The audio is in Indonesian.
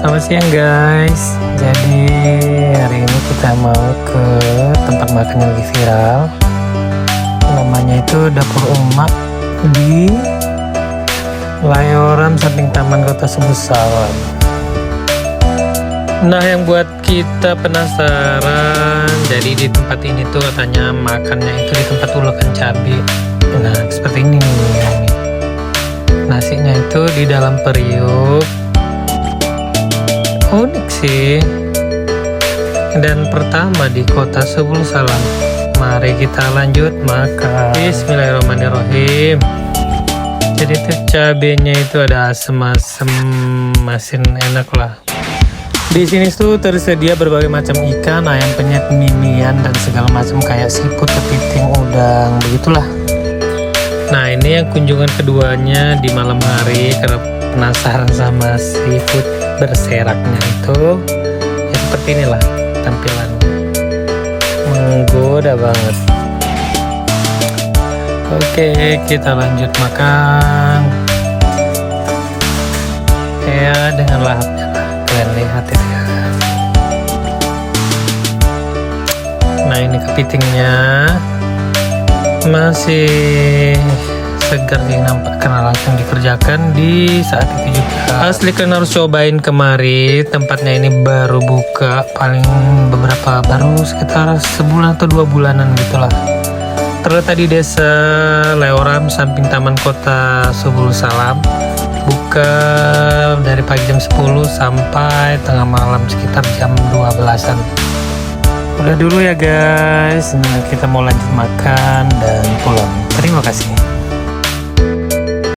Selamat siang guys. Jadi hari ini kita mau ke tempat makan yang lagi viral. Namanya itu Dapur Emak di Layoram samping Taman Kota Subuh Salam. Nah, yang buat kita penasaran, jadi di tempat ini tuh katanya makannya itu di tempat ulekan cabai. Nah, seperti ini nih. Nasinya itu di dalam periuk. Unik sih. Dan pertama di Kota Subuh Salam. Mari kita lanjut makan. Bismillahirrahmanirrahim. Jadi tuh cabenya itu ada asem-asem, masin enak lah. Di sini tuh tersedia berbagai macam ikan, ayam penyet, mimian, dan segala macam kayak siput, kepiting, udang, begitulah. Nah, ini yang kunjungan keduanya di malam hari karena penasaran sama seafood berseraknya itu. Ya seperti inilah tampilannya. Menggoda banget. Oke, kita lanjut makan. Ya, dengan lahapnya lah. Kalian lihat ya. Nah, ini kepitingnya masih segar sih nampak karena langsung dikerjakan di saat itu juga. Asli kalian harus cobain kemari. Tempatnya ini baru buka, paling baru sekitar sebulan atau 2 bulanan gitulah. Terletak di Desa Layoram samping Taman Kota Subuh Salam. Buka dari pagi jam 10 sampai tengah malam sekitar jam 12-an. Udah dulu ya guys. Nah, kita mau lanjut makan dan pulang. Terima kasih.